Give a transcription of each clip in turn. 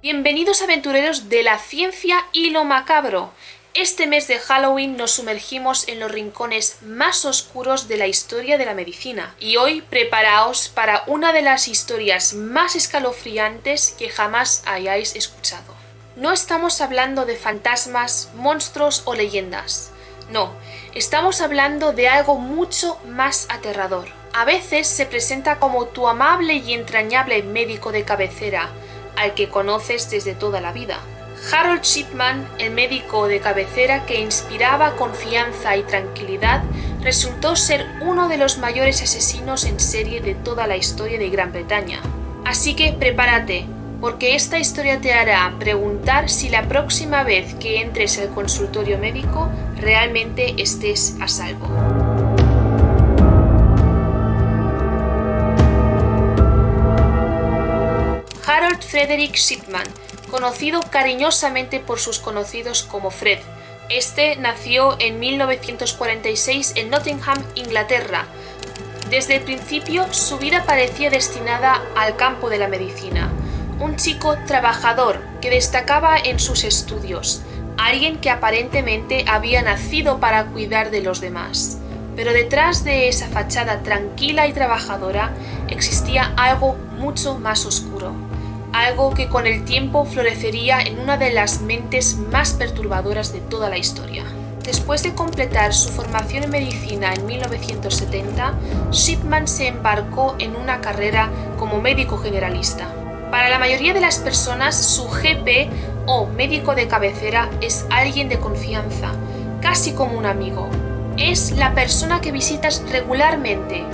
Bienvenidos aventureros de la ciencia y lo macabro. Este mes de Halloween nos sumergimos en los rincones más oscuros de la historia de la medicina. Y hoy preparaos para una de las historias más escalofriantes que jamás hayáis escuchado. No estamos hablando de fantasmas, monstruos o leyendas. No, estamos hablando de algo mucho más aterrador. A veces se presenta como tu amable y entrañable médico de cabecera, al que conoces desde toda la vida. Harold Shipman, el médico de cabecera que inspiraba confianza y tranquilidad, resultó ser uno de los mayores asesinos en serie de toda la historia de Gran Bretaña. Así que prepárate, porque esta historia te hará preguntar si la próxima vez que entres al consultorio médico realmente estés a salvo. Harold Frederick Shipman, conocido cariñosamente por sus conocidos como Fred. Este nació en 1946 en Nottingham, Inglaterra. Desde el principio su vida parecía destinada al campo de la medicina. Un chico trabajador que destacaba en sus estudios, alguien que aparentemente había nacido para cuidar de los demás. Pero detrás de esa fachada tranquila y trabajadora existía algo mucho más oscuro. Algo que con el tiempo florecería en una de las mentes más perturbadoras de toda la historia. Después de completar su formación en medicina en 1970, Shipman se embarcó en una carrera como médico generalista. Para la mayoría de las personas, su GP o médico de cabecera es alguien de confianza, casi como un amigo. Es la persona que visitas regularmente,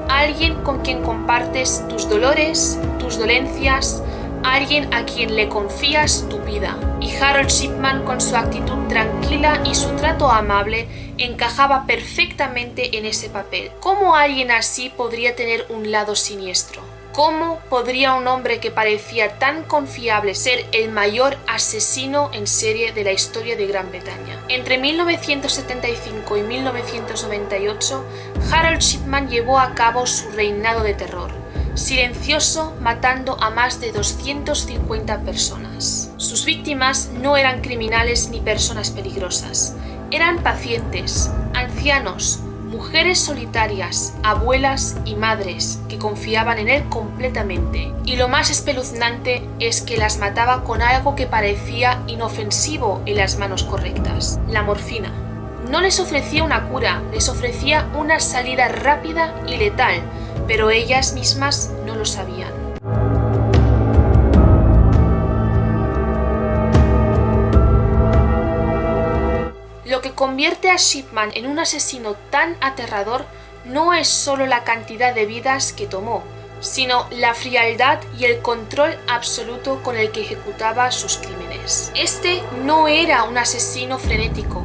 alguien con quien compartes tus dolores, tus dolencias, alguien a quien le confías tu vida. Y Harold Shipman, con su actitud tranquila y su trato amable, encajaba perfectamente en ese papel. ¿Cómo alguien así podría tener un lado siniestro? ¿Cómo podría un hombre que parecía tan confiable ser el mayor asesino en serie de la historia de Gran Bretaña? Entre 1975 y 1998, Harold Shipman llevó a cabo su reinado de terror, silencioso, matando a más de 250 personas. Sus víctimas no eran criminales ni personas peligrosas, eran pacientes, ancianos, mujeres solitarias, abuelas y madres que confiaban en él completamente. Y lo más espeluznante es que las mataba con algo que parecía inofensivo en las manos correctas: la morfina. No les ofrecía una cura, les ofrecía una salida rápida y letal, pero ellas mismas no lo sabían. Lo que convierte a Shipman en un asesino tan aterrador no es solo la cantidad de vidas que tomó, sino la frialdad y el control absoluto con el que ejecutaba sus crímenes. Este no era un asesino frenético,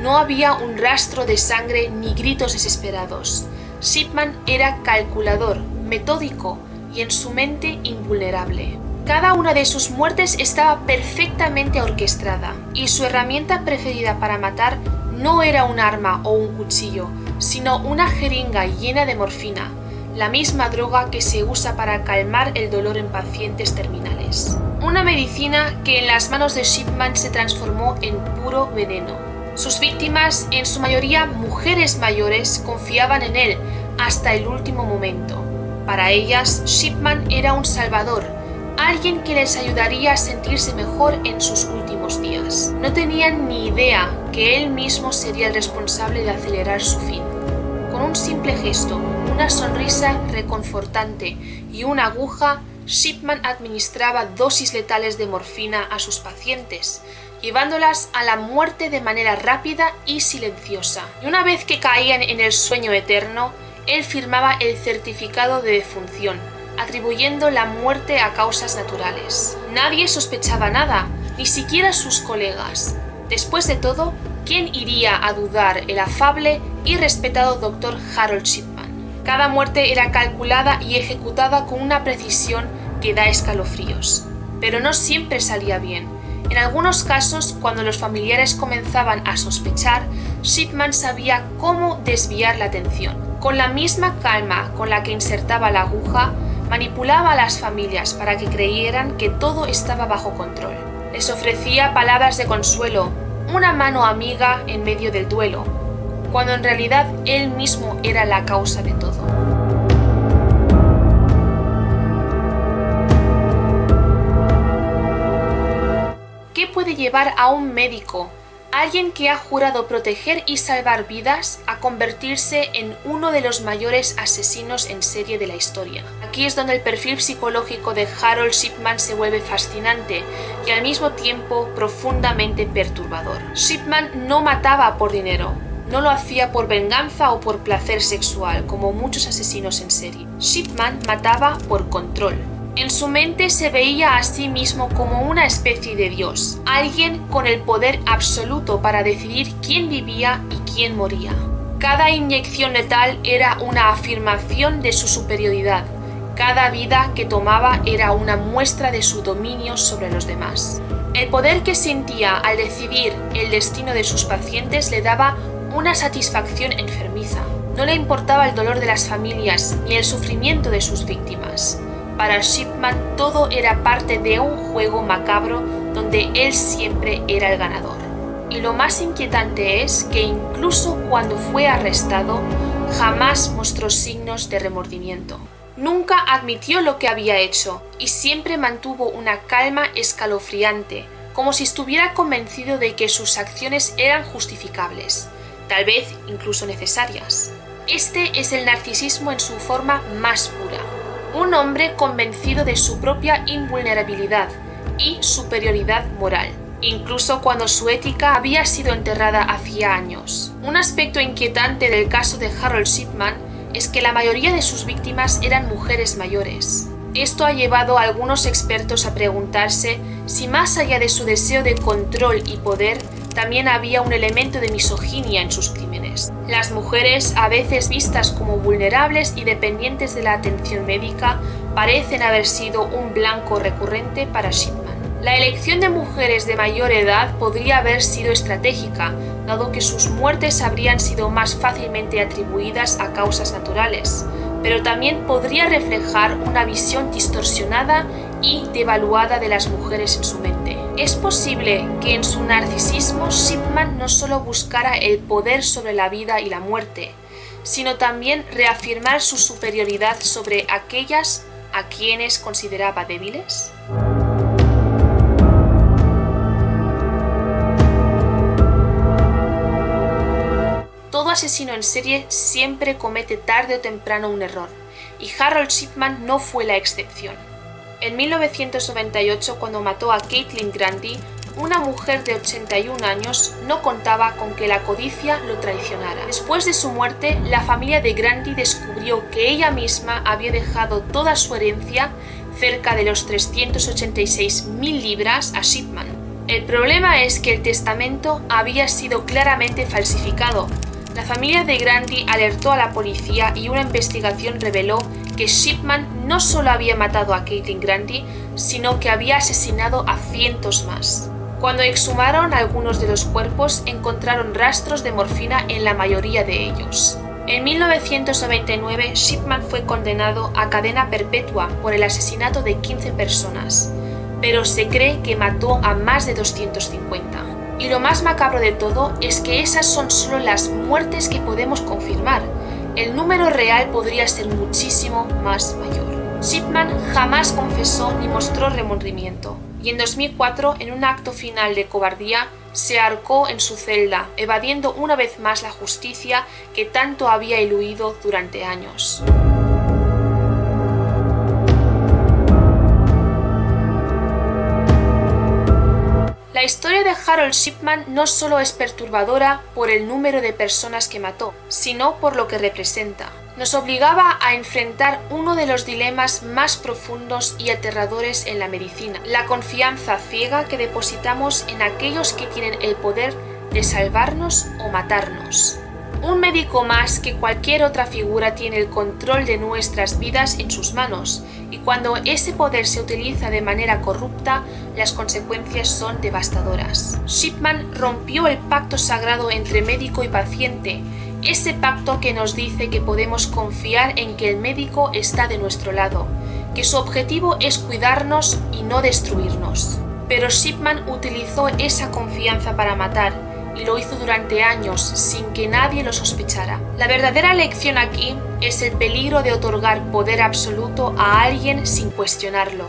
no había un rastro de sangre ni gritos desesperados. Shipman era calculador, metódico y en su mente invulnerable. Cada una de sus muertes estaba perfectamente orquestada, y su herramienta preferida para matar no era un arma o un cuchillo, sino una jeringa llena de morfina, la misma droga que se usa para calmar el dolor en pacientes terminales. Una medicina que en las manos de Shipman se transformó en puro veneno. Sus víctimas, en su mayoría mujeres mayores, confiaban en él hasta el último momento. Para ellas, Shipman era un salvador, alguien que les ayudaría a sentirse mejor en sus últimos días. No tenían ni idea que él mismo sería el responsable de acelerar su fin. Con un simple gesto, una sonrisa reconfortante y una aguja, Shipman administraba dosis letales de morfina a sus pacientes, llevándolas a la muerte de manera rápida y silenciosa. Y una vez que caían en el sueño eterno, él firmaba el certificado de defunción, atribuyendo la muerte a causas naturales. Nadie sospechaba nada, ni siquiera sus colegas. Después de todo, ¿quién iría a dudar el afable y respetado Dr. Harold Shipman? Cada muerte era calculada y ejecutada con una precisión que da escalofríos. Pero no siempre salía bien. En algunos casos, cuando los familiares comenzaban a sospechar, Shipman sabía cómo desviar la atención. Con la misma calma con la que insertaba la aguja, Manipulaba a las familias para que creyeran que todo estaba bajo control. Les ofrecía palabras de consuelo, una mano amiga en medio del duelo, cuando en realidad él mismo era la causa de todo. ¿Qué puede llevar a un médico, alguien que ha jurado proteger y salvar vidas, a convertirse en uno de los mayores asesinos en serie de la historia? Aquí es donde el perfil psicológico de Harold Shipman se vuelve fascinante y al mismo tiempo profundamente perturbador. Shipman no mataba por dinero, no lo hacía por venganza o por placer sexual, como muchos asesinos en serie. Shipman mataba por control. En su mente se veía a sí mismo como una especie de dios, alguien con el poder absoluto para decidir quién vivía y quién moría. Cada inyección letal era una afirmación de su superioridad. Cada vida que tomaba era una muestra de su dominio sobre los demás. El poder que sentía al decidir el destino de sus pacientes le daba una satisfacción enfermiza. No le importaba el dolor de las familias ni el sufrimiento de sus víctimas. Para Shipman todo era parte de un juego macabro donde él siempre era el ganador. Y lo más inquietante es que incluso cuando fue arrestado, jamás mostró signos de remordimiento. Nunca admitió lo que había hecho y siempre mantuvo una calma escalofriante, como si estuviera convencido de que sus acciones eran justificables, tal vez incluso necesarias. Este es el narcisismo en su forma más pura. Un hombre convencido de su propia invulnerabilidad y superioridad moral, incluso cuando su ética había sido enterrada hacía años. Un aspecto inquietante del caso de Harold Shipman es que la mayoría de sus víctimas eran mujeres mayores. Esto ha llevado a algunos expertos a preguntarse si más allá de su deseo de control y poder, también había un elemento de misoginia en sus crímenes. Las mujeres, a veces vistas como vulnerables y dependientes de la atención médica, parecen haber sido un blanco recurrente para Shipman. La elección de mujeres de mayor edad podría haber sido estratégica, dado que sus muertes habrían sido más fácilmente atribuidas a causas naturales, pero también podría reflejar una visión distorsionada y devaluada de las mujeres en su mente. Es posible que en su narcisismo Shipman no solo buscara el poder sobre la vida y la muerte, sino también reafirmar su superioridad sobre aquellas a quienes consideraba débiles. Todo asesino en serie siempre comete tarde o temprano un error, y Harold Shipman no fue la excepción. En 1998, cuando mató a Caitlin Grandy, una mujer de 81 años, no contaba con que la codicia lo traicionara. Después de su muerte, la familia de Grandy descubrió que ella misma había dejado toda su herencia, cerca de los 386.000 libras, a Shipman. El problema es que el testamento había sido claramente falsificado. La familia de Grandy alertó a la policía y una investigación reveló que Shipman no solo había matado a Caitlin Grandy, sino que había asesinado a cientos más. Cuando exhumaron algunos de los cuerpos, encontraron rastros de morfina en la mayoría de ellos. En 1999, Shipman fue condenado a cadena perpetua por el asesinato de 15 personas, pero se cree que mató a más de 250. Y lo más macabro de todo es que esas son solo las muertes que podemos confirmar. El número real podría ser muchísimo más mayor. Shipman jamás confesó ni mostró remordimiento, y en 2004, en un acto final de cobardía, se ahorcó en su celda, evadiendo una vez más la justicia que tanto había eludido durante años. La historia de Harold Shipman no solo es perturbadora por el número de personas que mató, sino por lo que representa. Nos obligaba a enfrentar uno de los dilemas más profundos y aterradores en la medicina: la confianza ciega que depositamos en aquellos que tienen el poder de salvarnos o matarnos. Un médico más que cualquier otra figura tiene el control de nuestras vidas en sus manos, y cuando ese poder se utiliza de manera corrupta, las consecuencias son devastadoras. Shipman rompió el pacto sagrado entre médico y paciente, ese pacto que nos dice que podemos confiar en que el médico está de nuestro lado, que su objetivo es cuidarnos y no destruirnos. Pero Shipman utilizó esa confianza para matar, y lo hizo durante años sin que nadie lo sospechara. La verdadera lección aquí es el peligro de otorgar poder absoluto a alguien sin cuestionarlo.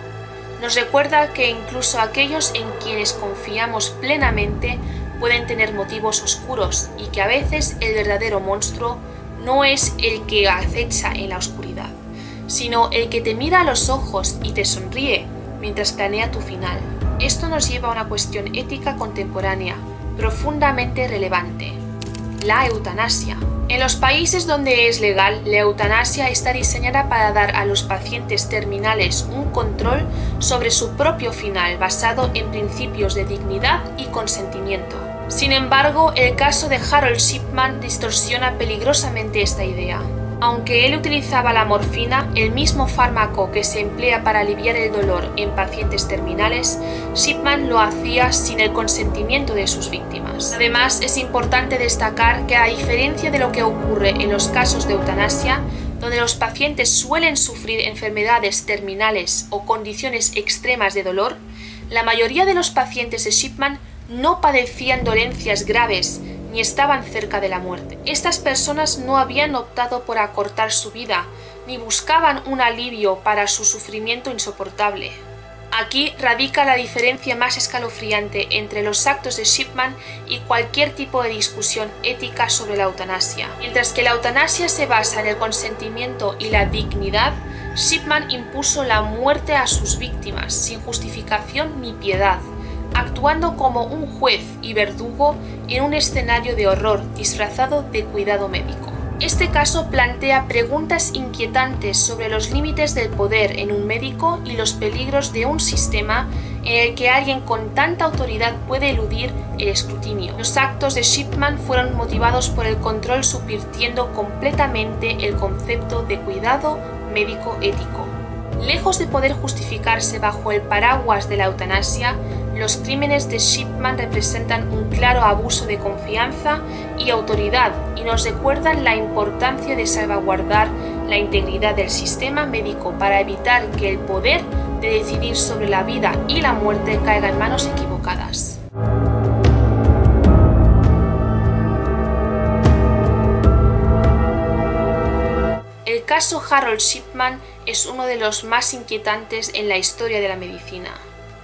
Nos recuerda que incluso aquellos en quienes confiamos plenamente pueden tener motivos oscuros y que a veces el verdadero monstruo no es el que acecha en la oscuridad, sino el que te mira a los ojos y te sonríe mientras planea tu final. Esto nos lleva a una cuestión ética contemporánea profundamente relevante: la eutanasia. En los países donde es legal, la eutanasia está diseñada para dar a los pacientes terminales un control sobre su propio final basado en principios de dignidad y consentimiento. Sin embargo, el caso de Harold Shipman distorsiona peligrosamente esta idea. Aunque él utilizaba la morfina, el mismo fármaco que se emplea para aliviar el dolor en pacientes terminales, Shipman lo hacía sin el consentimiento de sus víctimas. Además, es importante destacar que, a diferencia de lo que ocurre en los casos de eutanasia, donde los pacientes suelen sufrir enfermedades terminales o condiciones extremas de dolor, la mayoría de los pacientes de Shipman no padecían dolencias graves ni estaban cerca de la muerte. Estas personas no habían optado por acortar su vida, ni buscaban un alivio para su sufrimiento insoportable. Aquí radica la diferencia más escalofriante entre los actos de Shipman y cualquier tipo de discusión ética sobre la eutanasia. Mientras que la eutanasia se basa en el consentimiento y la dignidad, Shipman impuso la muerte a sus víctimas sin justificación ni piedad, actuando como un juez y verdugo en un escenario de horror disfrazado de cuidado médico. Este caso plantea preguntas inquietantes sobre los límites del poder en un médico y los peligros de un sistema en el que alguien con tanta autoridad puede eludir el escrutinio. Los actos de Shipman fueron motivados por el control, subvirtiendo completamente el concepto de cuidado médico ético. Lejos de poder justificarse bajo el paraguas de la eutanasia, los crímenes de Shipman representan un claro abuso de confianza y autoridad y nos recuerdan la importancia de salvaguardar la integridad del sistema médico para evitar que el poder de decidir sobre la vida y la muerte caiga en manos equivocadas. El caso Harold Shipman es uno de los más inquietantes en la historia de la medicina.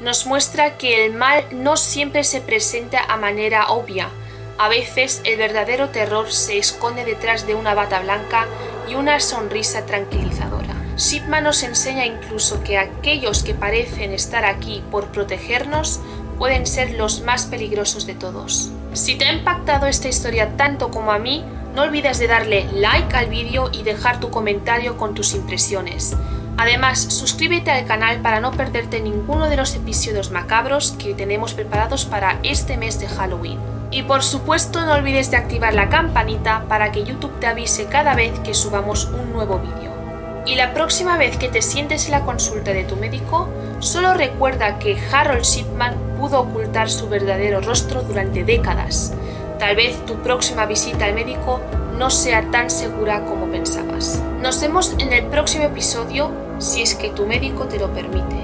Nos muestra que el mal no siempre se presenta a manera obvia. A veces el verdadero terror se esconde detrás de una bata blanca y una sonrisa tranquilizadora. Shipman nos enseña incluso que aquellos que parecen estar aquí por protegernos pueden ser los más peligrosos de todos. Si te ha impactado esta historia tanto como a mí, no olvides de darle like al vídeo y dejar tu comentario con tus impresiones. Además, suscríbete al canal para no perderte ninguno de los episodios macabros que tenemos preparados para este mes de Halloween. Y por supuesto, no olvides de activar la campanita para que YouTube te avise cada vez que subamos un nuevo vídeo. Y la próxima vez que te sientes en la consulta de tu médico, solo recuerda que Harold Shipman pudo ocultar su verdadero rostro durante décadas. Tal vez tu próxima visita al médico no sea tan segura como pensabas. Nos vemos en el próximo episodio, si es que tu médico te lo permite.